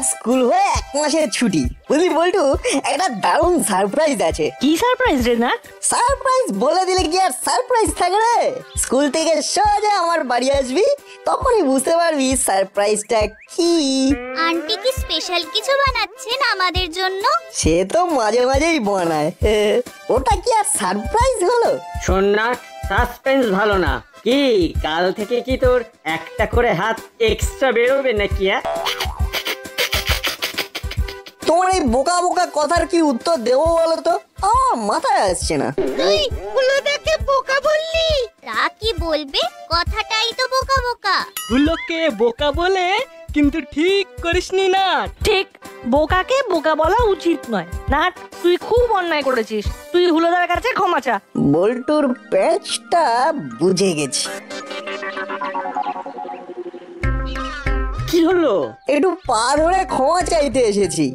আজ স্কুল হয়ে 1 মাসের ছুটি। বুঝলি বল্টু, একটা দারুণ সারপ্রাইজ আছে। কি সারপ্রাইজ রে না? সারপ্রাইজ বলে দিলে কি আর সারপ্রাইজ থাকে রে? স্কুল থেকে সোজা আমার বাড়ি আসবি, তখনই বুঝতে পারবি সারপ্রাইজটা কি। আন্টি কি স্পেশাল কিছু বানাচ্ছেন আমাদের জন্য? সে তো মাঝে মাঝেই বানায়, ওটা কি আর সারপ্রাইজ হলো? শোন না, সাসপেন্স ভালো না। কি কাল থেকে কি তোর একটা করে হাত এক্সট্রা বেরোবে নাকি? তোমার এই বোকা বোকা কথার কি উত্তর দেবো বলো তো? আমার মাথায় আসছে না। তুই হুলোদাকে বোকা বললি? তা কি বলবে, কথাটাই তো বোকা বোকা। হুলোকে বোকা বলে কিন্তু ঠিক করিসনি না। ঠিক, বোকাকে বোকা বলা উচিত নয়। না, তুই খুব অন্যায় করেছিস। তুই হুলোদার কাছে ক্ষমা চা। বল্টুর প্যাচটা বুঝে গেছি। কি হলো? একটু পা ধরে ক্ষমা চাইতে এসেছি।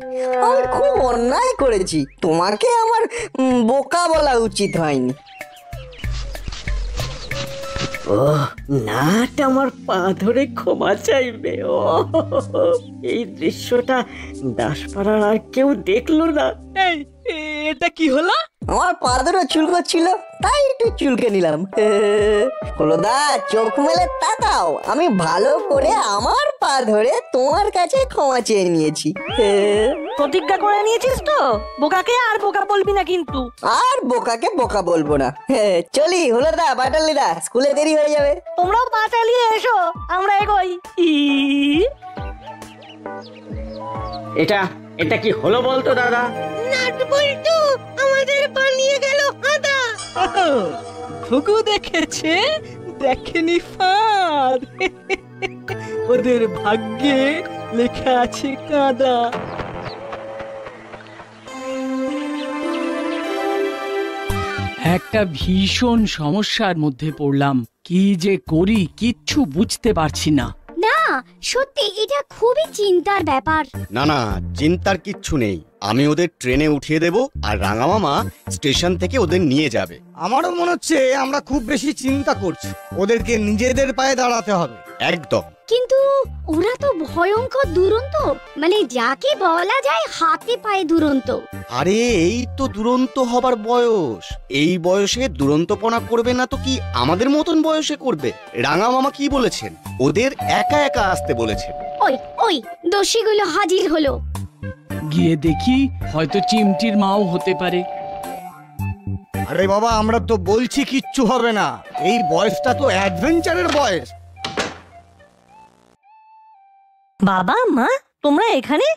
আমি খুব অন্যায় করেছি, তোমাকে আমার বোকা বলা উচিত হয়নি। ও নাট আমার পা ধরে ক্ষমা চাইবে। ও এই দৃশ্যটা দাসপাড়ার আর কেউ দেখলো না। এই, এটা কি হলো? আমার পা ধরে চুলকোচ্ছিল, তাই একটু চুলকে নিলাম। হলোদা, চোখ মেলে তাকাও, আমি ভালো করে আমার পা ধরে তোমার কাছে ক্ষমা চেয়ে নিয়েছি। প্রতিজ্ঞা করে নিয়েছিস তো বোকাকে আর বোকা বলবি না কিন্তু। আর বোকাকে বোকা বলবো না। চলি হলোদা, বাটালিদা, স্কুলে দেরি হয়ে যাবে। তোমরাও পা চালিয়ে এসো, আমরা এগোই। এটা এটা কি হলো বলতো দাদা? নাট বল্টু আমাদের বানিয়ে গেল আদা। ঘুঘু দেখেছে, দেখেনি ফাঁদ। ওদের ভাগ্যে লেখা আছে কাদা। একটা ভীষণ সমস্যার মধ্যে পড়লাম। কি যে করি কিচ্ছু বুঝতে পারছি না। না সত্যি এটা খুবই চিন্তার ব্যাপার। না না, চিন্তার কিচ্ছু নেই। আমি ওদের ট্রেনে উঠিয়ে দেব, আর রাঙামামা স্টেশন থেকে ওদের নিয়ে যাবে। আমারও মনে হচ্ছে আমরা খুব বেশি চিন্তা করছি, ওদেরকে নিজেদের পায়ে দাঁড়াতে হবে। একদম। কিন্তু ওরা তো ভয়ঙ্কর দুরন্ত, মানে যাকে বলা যায় হাতে পায়ে দুরন্ত। আরে এই তো দুরন্ত হবার বয়স। এই বয়সে দুরন্তপনা করবে না তো কি আমাদের মতন বয়সে করবে? রাঙামামা কি বলেছেন? ওদের একা একা আসতে বলেছেন। ওই ওই দোষীগুলো হাজির হলো। গিয়ে দেখি, হয়তো চিমটির মাও হতে পারে। আরে বাবা, আমরা তো বলছি কিচ্ছু হবে না, এই বয়সটা তো অ্যাডভেঞ্চারের বয়স। বাবা মা, তোমরা এখানে?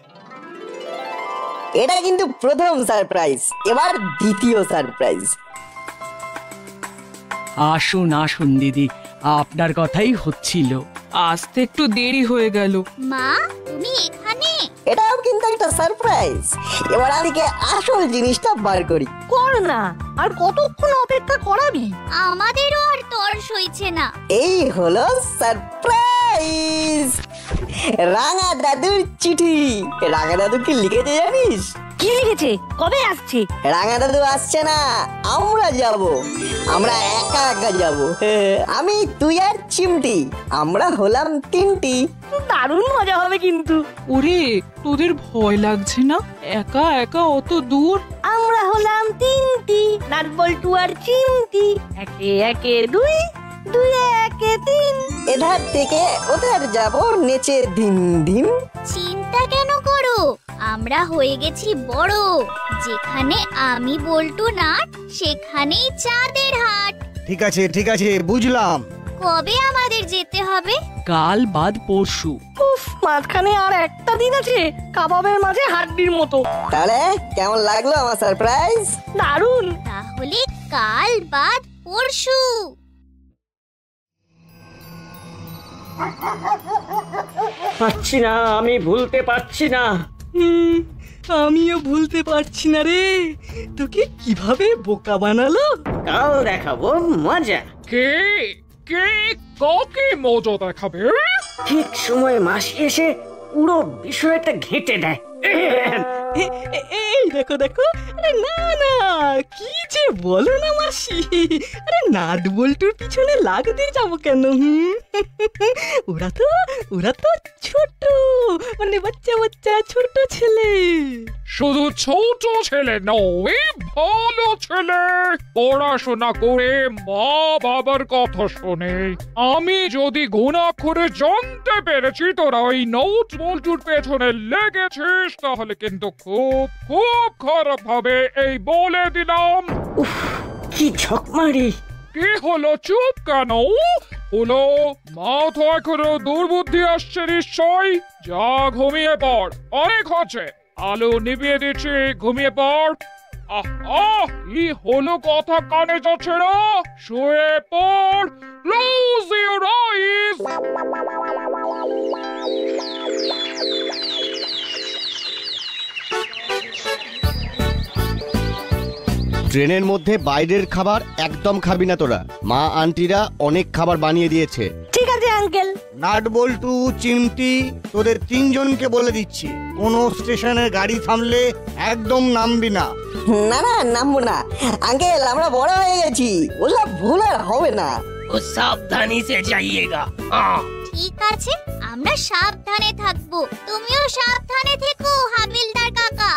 এটা কিন্তু প্রথম সারপ্রাইজ, এবার দ্বিতীয় সারপ্রাইজ। আসুন আসুন দিদি, আপনার কথাই হচ্ছিল। আসতে একটু দেরি হয়ে গেল। মা তুমি এখানে? এটাও কিন্তু একটা সারপ্রাইজ। এবার আজকে আসল জিনিসটা বার করি। কর না, আর কতক্ষণ অপেক্ষা করাবি? আমাদেরও আর তর সইছে না। এই হলো সারপ্রাইজ, রাঙা দাদুর চিঠি। রাঙা দাদু কি লিখেছে জানিস? কি লিখেছে? কবে আসছে? রাঙা দাদু আসছে না, আমরা যাব। আমরা একা একা যাব। আমি, তুই আর চিমটি, আমরা হলাম 3টি। দারুণ মজা হবে কিন্তু। ওরে, তোদের ভয় লাগছে না একা একা অত দূর? আমরা হলাম 3টি, নাট বল্টু আর চিমটি। একে একে 2, 2 একে 3। এধার থেকে ওধার যাব নেচে ধিম ধিম। চিন্তা কেন করো, আমরা হয়ে গেছি বড়। যেখানে আমি বল্টু নাট, সেখানেই চাঁদের হাট। ঠিক আছে, বুঝলাম। কবে আমাদের যেতে হবে? কাল বাদ পরশু। উফ, মাঝখানে আর একটা দিন আছে, কাবাবের মাঝে হাড্ডির মতো। তাহলে কেমন লাগলো আমার সারপ্রাইজ? দারুণ। তাহলে কাল বাদ পরশু। পাচ্ছি না, আমি ভুলতে পারছি না। আমিও ভুলতে পারছি না রে, তোকে কিভাবে বোকা বানালো। কাল দেখাবো মজা। কে কে কাকে মজা দেখাবে? ঠিক সময় মাসি এসে পুরো বিষয়টা ঘেঁটে দেয়। এই দেখো দেখো, আরে না না, কি যে বলো না মাসি, আরে নাট বল্টুর পিছনে লাগতে যাবো কেন? ওরা তো ছোট, মানে বাচ্চা বাচ্চা ছোট ছেলে। শুধু ছোট ছেলে নয়, ভালো ছেলে, পড়াশোনা করে মা বাবার কথা শোনে। আমি যদি ঘুণাক্ষরে জানতে পেরেছি তোরা ওই নোট বল্টুর পেছনে লেগেছিস, তাহলে কিন্তু খুব খুব খারাপ হবে, এই বলে দিলাম। উফ, কি ঝকমারি! কি হলো, চুপ কেন? হলো মাথায় করে দুর্বুদ্ধি আসছে নিশ্চয়। যা ঘুমিয়ে পড়, অনেক হচ্ছে, আলো নিভিয়ে দিচ্ছি, ঘুমিয়ে পড়। কি হলো, কথা কানে যাচ্ছে না? শুয়ে পড়, ক্লোজ ইওর আইজ। ট্রেনের মধ্যে বাইরের খাবার একদম খাবি না তোরা। মা আন্টিরা অনেক খাবার বানিয়ে দিয়েছে। ঠিক আছে আঙ্কেল। নাট বল্টু, চিমটি, তোদের তিনজনকে বলে দিচ্ছি, কোনো স্টেশনে গাড়ি থামলে একদম নামবি না। না না, নামবো না আঙ্কেল, আমরা বড় হয়ে গেছি, ওসব ভুল আর হবে না। ও সাবধানি সে যাইয়েগা। ঠিক আছে, আমরা সাবধানে থাকবো, তুমিও সাবধানে থেকো হাবিলদার কাকা।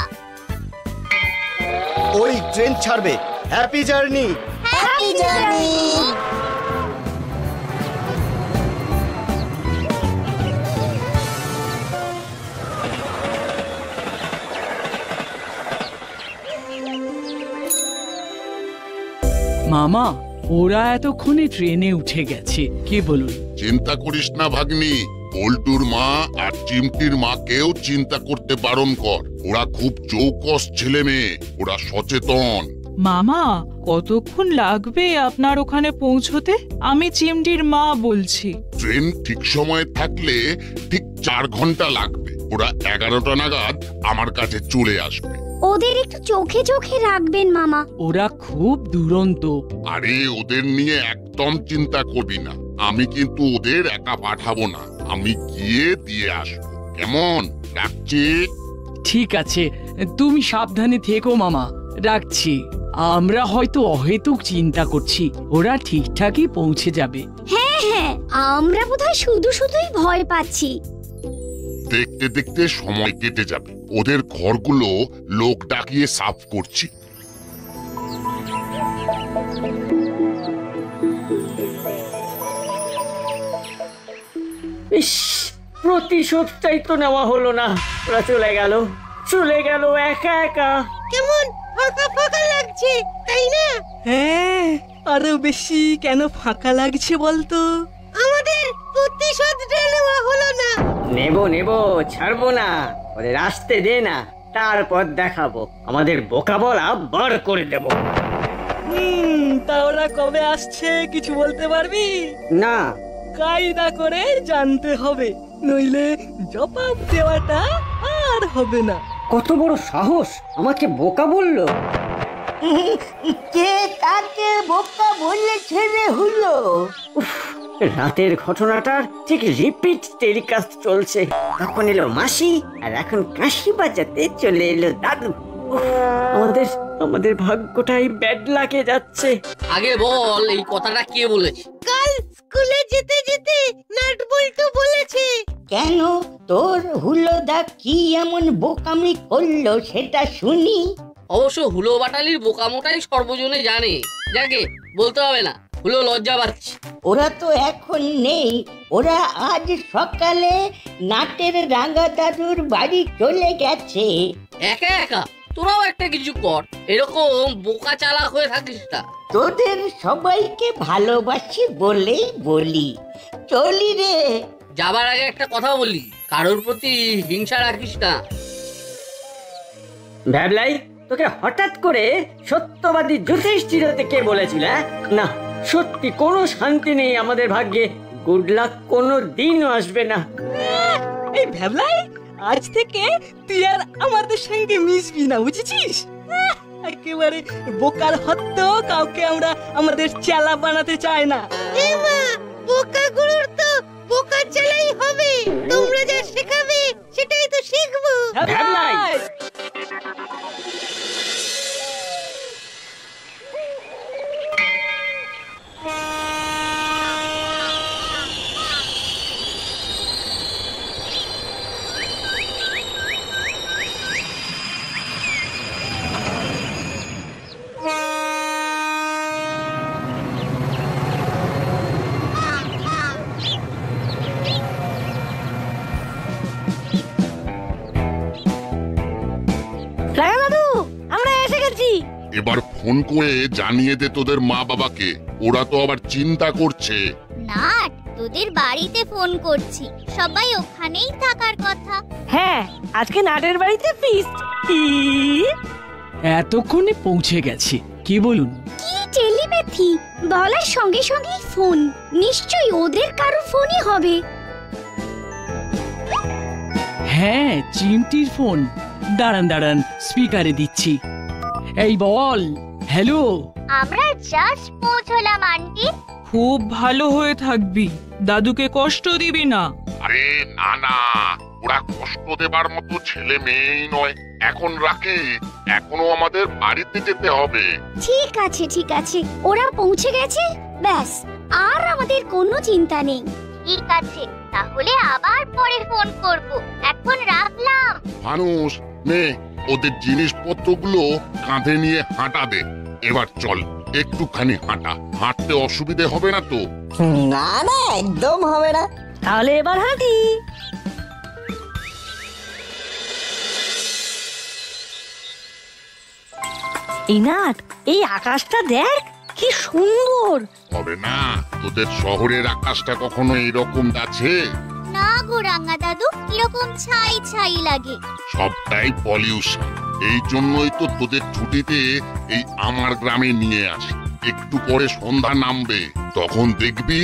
ওই ট্রেন ছাড়বে। Happy journey. Happy journey. মামা, ওরা এতক্ষণে ট্রেনে উঠে গেছে, কি বলুন? চিন্তা করিস না ভাগ্নি, বল্টুর মা আর চিমটির মাকেও চিন্তা করতে বারণ কর। ওরা খুব চৌকস ছেলে মেয়ে, ওরা সচেতন। মামা, কতক্ষণ লাগবে আপনার ওখানে পৌঁছতে? আমি চিমটির মা বলছি। ট্রেন ঠিক সময়ে থাকলে ঠিক 4 ঘন্টা লাগবে। ওরা 11টা নাগাদ আমার কাছে চলে আসবে। ওদের একটু চোখে চোখে রাখবেন মামা। ওরা খুব দুরন্ত। আরে ওদের নিয়ে একদম চিন্তা করবি না, আমি কিন্তু ওদের একা পাঠাবো না, আমি গিয়ে দিয়ে আসবো। কেমন? রাখছি। ঠিক আছে, তুমি সাবধানে থেকো মামা, রাখছি। আমরা হয়তো অহেতুক চিন্তা করছি, ওরা ঠিকঠাকই পৌঁছে যাবে। হ্যাঁ হ্যাঁ, আমরা বোধহয় শুধুই ভয় পাচ্ছি। দেখতে দেখতে সময় কেটে যাবে, ওদের ঘরগুলো লোক ডাকিয়ে সাফ করছি। ইস, প্রতিশোধটাই তো নেওয়া হলো না। ওরা চলে গেল একা একা। কেমন ফাঁকা ফাঁকা লাগছে, তাই না? হ্যাঁ, আরো বেশি কেন ফাঁকা লাগছে বলতো? আমাদের প্রতিশোধটা নেওয়া হলো না। নেব, ছাড়বো না, ওদের আসতে দে না, তারপর দেখাবো, আমাদের বোকা বলা বার করে দেব। তা ওরা কবে আসছে কিছু বলতে পারবি? না। কায়দা করে জানতে হবে, নইলে জবাব দেওয়াটা আর হবে না। কত বড় সাহস, আমাকে বোকা বললো? কে কাকে বোকা বললে ছেড়ে হলো? রাতের ঘটনাটার ঠিক রিপিট টেলিকাস্ট চলছে। তখন এলো মাসি, আর এখন কাশি বাজাতে চলে এলো দাদু। আমাদের ভাগ্যটাই ব্যাড লাগে যাচ্ছে। আগে বল, এই কথাটা কে বলেছে? কাল স্কুলে যেতে যেতে নাট বল্টু বলেছে। কেন, তোর হুলোদা কি এমন বোকামি করলো সেটা শুনি। অবশ্য হুলো বাটালির বোকামোটাই সর্বজনে জানে, যাকে বলতে হবে না, হুলো লজ্জা পাচ্ছে। ওরা তো এখন নেই, ওরা আজ সকালে নাটের রাঙা দাদুর বাড়ি চলে গেছে। একা একা তোরাও একটা কিছু কর, এরকম বোকা চালাক হয়ে থাকিস না। তোদের সবাইকে ভালোবাসি বলেই বলি, চলি রে। যাবার আগে একটা কথা বলি, কারোর প্রতি হিংসা রাখিস না। ভ্যাবলাই, তোকে হঠাৎ করে সত্যবাদী যুধিষ্ঠির হতে কে বলেছিল? না, সত্যি কোনো শান্তি নেই আমাদের ভাগ্যে, গুড লাক কোনো দিনও আসবে না। এই ভ্যাবলাই, আজ থেকে তুই আর আমাদের সঙ্গে মিশবি না, বুঝেছিস? একেবারে বোকার হত্য কাউকে আমরা আমাদের চেলা বানাতে চাই না। বোকা গুলোর তো বোকা চেলাই হবে, তোমরা যা শেখাবে সেটাই তো শিখবো। ভ্যাবলাই এবার ফোন করে জানিয়ে দে তোদের মা বাবাকে, ওরা তো আবার চিন্তা করছে। নাট, তোদের বাড়িতে ফোন করছি, সবাই ওখানেই থাকার কথা। হ্যাঁ, আজকে নাটের বাড়িতে ফিস্ট। কি এতক্ষণে পৌঁছে গেছে, কি বলুন? কি টেলিপ্যাথি, বলার সঙ্গে সঙ্গেই ফোন, নিশ্চয়ই ওদের কারো ফোনই হবে। হ্যাঁ, চিমটির ফোন। দাঁড়ান দাঁড়ান, স্পিকারে দিচ্ছি। এই বল, হ্যালো। আমরা জাস্ট পৌঁছলাম আন্টি। খুব ভালো হয়ে থাকবি, দাদুকে কষ্ট দিবি না। আরে না না, ওরা কষ্ট দেবার মতো ছেলে মেয়েই নয়। এখন রাখি, এখনো আমাদের বাড়িতে যেতে হবে। ঠিক আছে ঠিক আছে, ওরা পৌঁছে গেছে, ব্যাস আর আমাদের কোনো চিন্তা নেই। ঠিক আছে, তাহলে আবার পরে ফোন করব, এখন রাখলাম। মানুষ নে, ওদের জিনিসপত্রগুলো কাঁধে নিয়ে হাঁটা দে। এবার চল, একটুখানি হাঁটা। হাঁটতে অসুবিধে হবে না তো? না না, একদম হবে না। তাহলে এবার হাঁটি। এই নাট, এই আকাশটা দেখ কি সুন্দর। হবে না, তোদের শহরের আকাশটা কখনো এরকম আছে? না গো রাঙা দাদু, কিরকম ছাই ছাই লাগে। সবটাই পলিউশন। এই জন্যই তো তোদের ছুটিতে এই আমার গ্রামে নিয়ে আসি। একটু পরে সন্ধ্যা নামবে, তখন দেখবি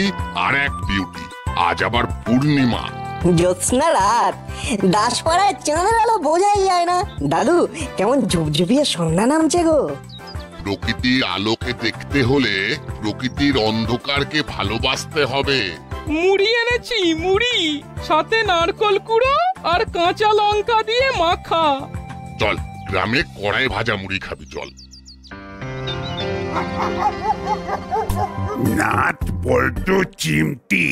আর এক বিউটি। আজ আবার পূর্ণিমা, জ্যোৎস্না রাত, দাসপাড়ায় চাঁদের আলো বোঝাই যায় না। দাদু, কেমন ঝুপঝুপিয়ে সন্ধ্যা নামছে গো। প্রকৃতির আলোকে দেখতে হলে প্রকৃতির অন্ধকারকে ভালোবাসতে হবে। মুড়ি এনেছি, মুড়ি, সাথে নারকল কুড়ো আর কাঁচা লঙ্কা দিয়ে মাখা। চল, গ্রামে কড়াই ভাজা মুড়ি খাবি, চল। নাট, বল্টু, চিমটি,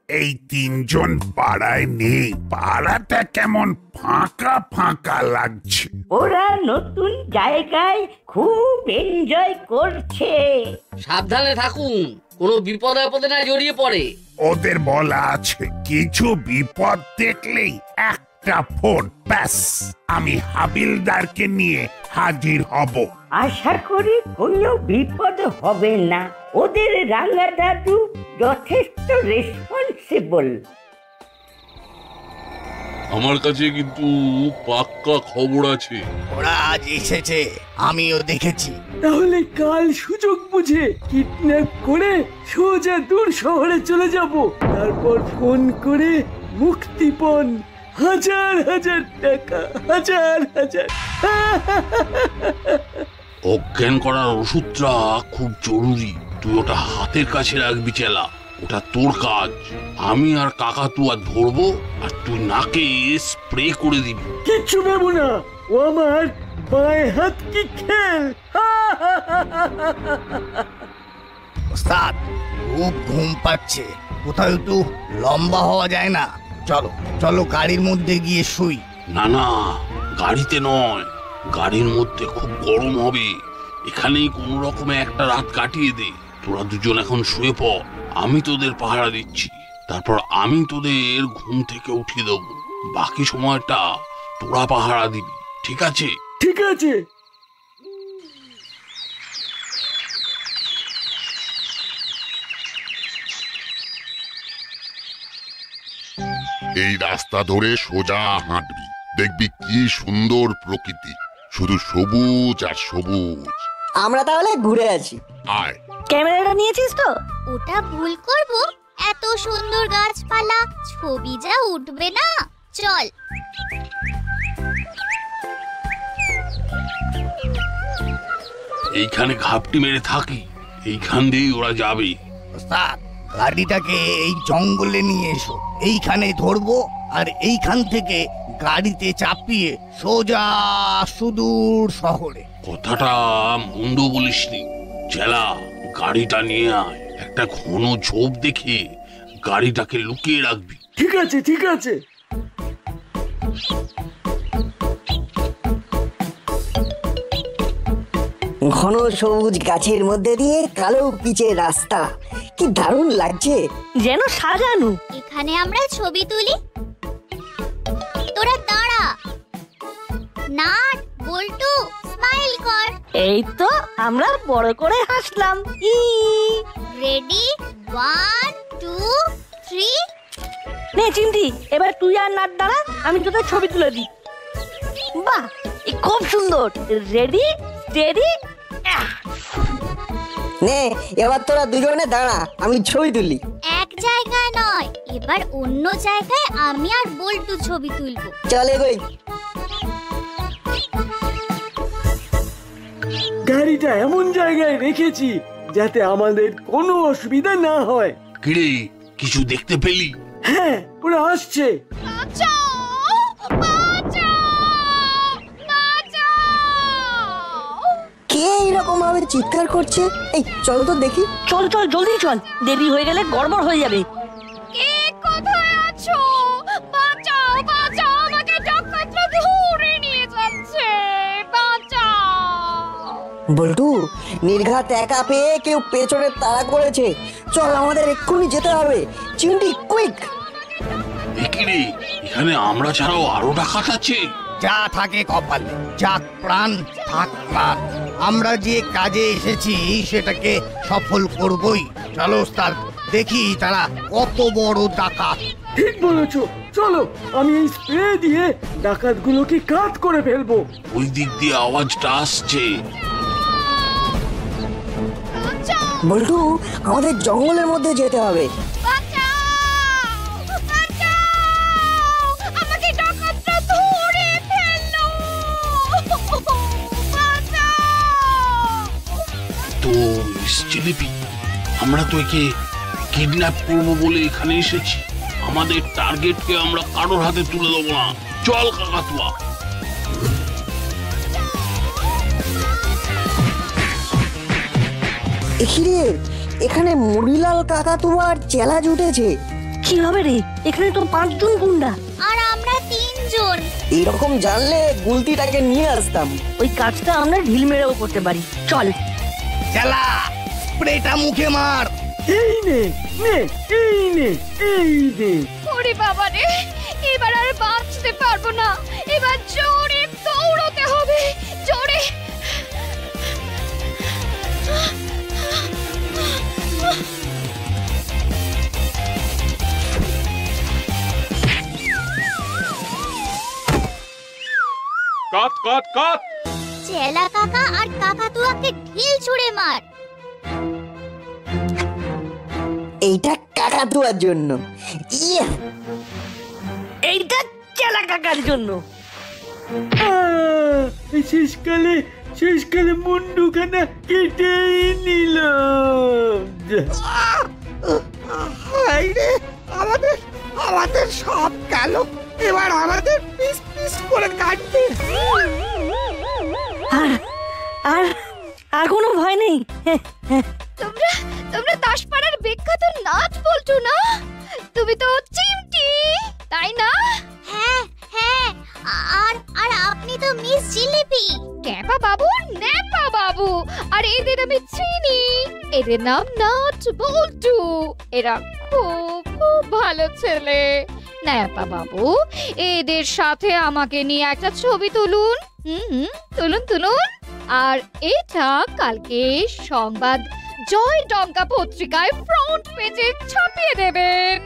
এই তিনজন পাড়ায় নেই। পাড়াটা কেমন ফাঁকা ফাঁকা লাগছে। ওরা নতুন জায়গায় খুব এনজয় করছে। সাবধানে থাকুন, কোনো বিপদে আপদে না জড়িয়ে পড়ে। ওদের বলা আছে কিছু বিপদ দেখলেই একটা ফোন, ব্যাস আমি হাবিলদারকে নিয়ে হাজির হব। আশা করি কোনো বিপদ হবে না। ওদের রাঙা দাদু যথেষ্ট রেসপন্সিবল। আমার কাছে কিন্তু পাক্কা খবর আছে। ওরা আজ এসেছে, আমিও দেখেছি। তাহলে কাল সুযোগ বুঝে কিডন্যাপ করে সোজা দূর শহরে চলে যাব, তারপর ফোন করে মুক্তিপণ, হাজার হাজার টাকা, হাজার হাজার। অজ্ঞান করার ওষুধটা খুব জরুরি, তুই ওটা হাতের কাছে রাখবি চেলা। ওটা তোর কাজ। আমি আর কাকাতুয়া ধরবো আর তুই নাকে স্প্রে করে দিবি। কিচ্ছু ভেবো না, ও আমার পায়ে হাত কি খেল। ওস্তাদ, খুব ঘুম পাচ্ছে, কোথাও একটু লম্বা হওয়া যায় না? চলো চলো, গাড়ির মধ্যে গিয়ে শুই। না না, গাড়িতে নয়, গাড়ির মধ্যে খুব গরম হবে। এখানেই কোনো রকমে একটা রাত কাটিয়ে দে। তোরা দুজন এখন শুয়ে পড়, আমি তোদের পাহারা দিচ্ছি। তারপর আমি তোদের ঘুম থেকে উঠিয়ে দেবো। বাকি সময়টা তোরা পাহারা দিবি, ঠিক আছে? ঠিক আছে। এই রাস্তা ধরে সোজা হাঁটবি, দেখবি কি সুন্দর প্রকৃতি, শুধু সবুজ আর সবুজ। আমরা তাহলে ঘুরে আছি। আয়। ক্যামেরাটা নিয়েছিস তো? ওটা ভুল করব? এত সুন্দর গাছপালা, ছবি যা উঠবে না। চল। এইখানে ঘাপটি মেরে থাকি, এইখান দিয়েই ওরা যাবে। ওস্তাদ, গাড়িটাকে এই জঙ্গলে নিয়ে এসো, এইখানে ধরবো আর এইখান থেকে গাড়িতে চাপিয়ে সোজা সুদূর শহরে। কথাটা মন্দ বলিসনি চেলা। গাড়িটা নিয়ে আয়, একটা ঘন ঝোপ দেখে গাড়িটাকে লুকিয়ে রাখবি। ঠিক আছে ঠিক আছে। ঘন সবুজ গাছের মধ্যে দিয়ে কালো পিচের রাস্তা, কি দারুণ লাগছে, যেন সাজানো। এখানে আমরা ছবি তুলি। তোরা দাঁড়া। নাট, বল্টু, স্মাইল কর। এই তো আমরা বড় করে হাসলাম। রেডি 1 2 3। নে চিমটি, এবার তুই আর নাট দাঁড়া, আমি তোদের ছবি তুলে দিই। বাহ, খুব সুন্দর। Ready steady. নে এবার তোরা দুজনে দাঁড়া, আমি ছবি তুলি। এক জায়গায় নয়, এবার অন্য জায়গায় আমি আর বল্টু ছবি তুলবো। চল এগোই। গাড়িটা এমন জায়গায় রেখেছি যাতে আমাদের কোনো অসুবিধা না হয়। কিরে, কিছু দেখতে পেলি? হ্যাঁ, ওরা আসছে। কে এইরকম ভাবে চিৎকার করছে? এই চল তো দেখি। চল চল জলদি চল, দেরি হয়ে গেলে গড়বড় হয়ে যাবে। কে কোথায় আছো? বাঁচাও বাঁচাও, আমাকে ডাকাতরা ধরে নিয়ে যাচ্ছে, বাঁচাও। বল্টু, নির্ঘাত একা পেয়ে কেউ পেছনে তাড়া করেছে। চল, আমাদের এক্ষুনি যেতে হবে। চিমটি কুইক। কিরে, এখানে আমরা ছাড়াও আরো ডাকাত আছে? যা থাকে কপালে, যাক প্রাণ থাক প্রাণ। আমরা যে কাজে এসেছি সেটাকে সফল করবই। চলো স্যার, দেখি তারা কত বড় ডাকাত। ঠিক বলেছো, চলো আমি এই স্প্রে দিয়ে ডাকাতগুলোকে কাট করে ফেলবো। ওই দিক দিয়ে আওয়াজটা আসছে। বল্টু, আমাদের জঙ্গলের মধ্যে যেতে হবে। আমাকে ডাকাতরা ধরে ফেললো, তো মিস জিলিপি, আমরা তো একে কিডন্যাপ করবো বলে এখানে এসেছি। আমাদের টার্গেটকে আমরা কারোর হাতে তুলে দেবো না। চল কাকাতুয়া। এখানে মুড়িলাল কাকাতুয়ার চেলা জুটেছে। কি হবে রে, এখানে তো 5 জন গুন্ডা আর আমরা 3 জন। এরকম জানলে গুলতিটাকে নিয়ে আসতাম। ওই কাজটা আমরা ঢিল মেরেও করতে পারি। চল চালা, স্প্রেটা মুখে মার। এই নে নে, এই নে, এই নে। ওরে বাবা রে, এবার আর বাঁচতে পারবো না। এবার জোরে দৌড়তে হবে, জোরে। কাট কাট কাট। চেলা কাকা আর কাকাতুয়াকে ঢিল ছুঁড়ে মার। এইটা কাকাতুয়ার জন্য। ইয়া, এইটা চেলা কাকার জন্য। শেষকালে মুন্ডুখানা কেটে নিল। আমাদের সব গেল, এবার আমাদের পিস পিস করে কাটবে। আর কোনো ভয় নেই। তোমরা দাসপাড়ার বিখ্যাত নাচ বলছো না? তুমি তো চিমটি, তাই না? হ্যাঁ হ্যাঁ, আর আপনি তো মিস জিলিপি। ক্যাপা বাবু, ন্যাপা বাবু, আর এদের আমি চিনি। এদের নাম নাচ বল্টু। এরা খুব খুব ভালো ছেলে। ন্যাপা বাবু, এদের সাথে আমাকে নিয়ে একটা ছবি তুলুন। তুলুন তুলুন। আর এটা কালকে সংবাদ জয় ডঙ্কা পত্রিকায় ফ্রন্ট পেজে ছাপিয়ে দেবেন।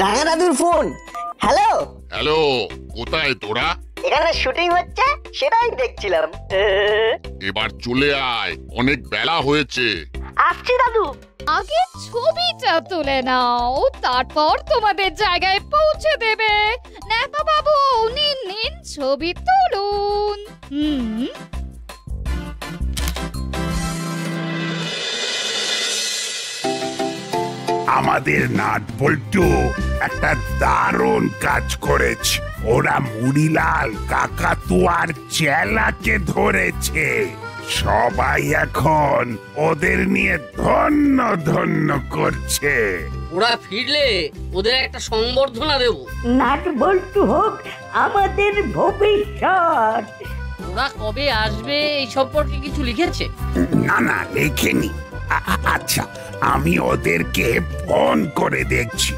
রাঙা দাদুর ফোন। হ্যালো হ্যালো, কোথায় তোরা? এখানে শুটিং হচ্ছে, সেটাই দেখছিলাম। এবার চলে আয়, অনেক বেলা হয়েছে। আসছি দাদু। আগে ছবিটা তুলে নাও, তারপর তোমাদের জায়গায় পৌঁছে দেবে। ন্যাপা বাবু, নিন নিন, ছবি তুলুন। আমাদের নাট বল্টু একটা দারুণ কাজ করেছে। ওরা মুড়িলাল কাকাতুয়ার চেলাকে ধরেছে। সবাই এখন ওদের নিয়ে ধন্য ধন্য করছে। ওরা ফিরলে ওদের একটা সংবর্ধনা দেব। নাট বল্টু হোক আমাদের ভবিষ্যৎ। ওরা কবে আসবে এই সম্পর্কে কিছু লিখেছে? না না, লেখেনি। আচ্ছা, আমি ওদেরকে ফোন করে দেখছি।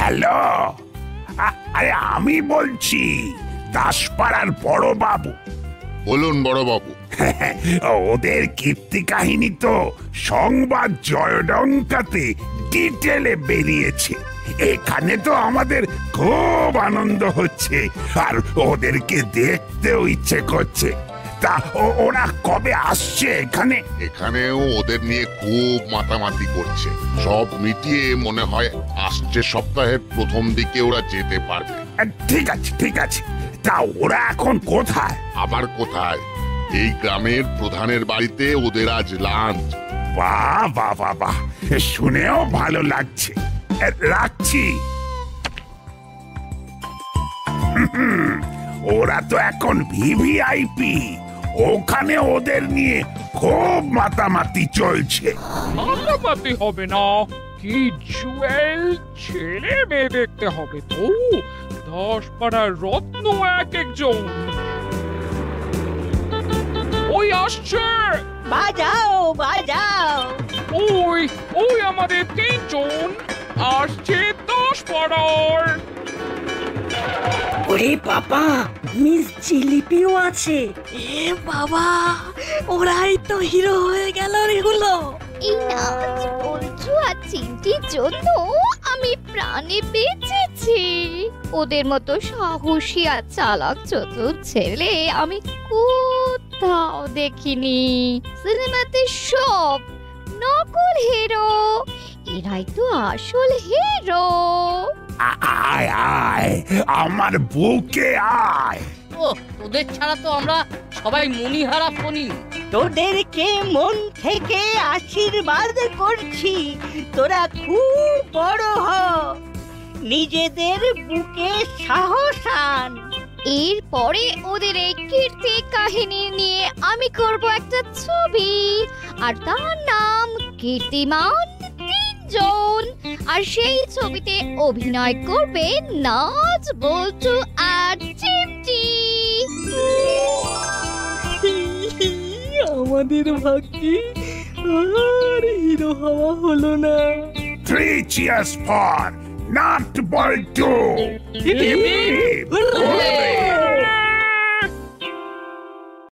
হ্যালো, আরে আমি বলছি দাসপাড়ার বড় বাবু। বলুন বড় বাবু। ওদের কীর্তি কাহিনী তো সংবাদ জয়ডঙ্কাতে ডিটেলে বেরিয়েছে। এখানে তো আমাদের খুব আনন্দ হচ্ছে, আর ওদেরকে দেখতেও ইচ্ছে করছে। তা ওরা কবে আসছে এখানে? এখানেও ওদের নিয়ে খুব মাতামাতি করছে। সব মিটিয়ে মনে হয় আসছে সপ্তাহের প্রথম দিকে ওরা যেতে পারবে। ঠিক আছে ঠিক আছে, তা ওরা এখন কোথায়? আবার কোথায়? এই গ্রামের প্রধানের বাড়িতে ওদের আজ লাঞ্চ। বাহ বাহ বাহ বাহ, শুনেও ভালো লাগছে। রাখছি। ওরা তো এখন ভিভিআইপি, ওখানে ওদের নিয়ে খুব মাতামাতি চলছে। মাতামাতি হবে না, কি জুয়েল ছেলে মেয়ে দেখতে হবে তো। 10 পাড়ার রত্ন এক একজন। ওই আসছে, বাজাও বাজাও। ওই ওই আমাদের 3 জন আসছে 10 পাড়ার। ওরে বাবা, মিস জিলিপিও আছে। এ বাবা, ওরাই তো হিরো হয়ে গেল রে হলো। এই নাচ বলছু আর চিমটির জন্য আমি প্রাণে বেঁচেছি। ওদের মতো সাহসী আর চালাক চতুর ছেলে আমি কোথাও দেখিনি। সিনেমাতে সব নকল হিরো, এরাই তো আসল হিরো। আয় আয়, আমার বুকে আয়। ও তোদের ছাড়া তো আমরা সবাই মনিহারা ফনি। তোদেরকে মন থেকে আশীর্বাদ করছি, তোরা খুব বড় হ, নিজেদের বুকে সাহস আন। এরপরে ওদের এই কীর্তি কাহিনী নিয়ে আমি করব একটা ছবি, আর তার নাম কীর্তিমান 3 জন। আর সেই ছবিতে অভিনয় করবে নাচ বল্টু আর চিমটি। আমাদের ভাগ্যে আর হিরো হওয়া হলো না। 3 cheers for not Balto.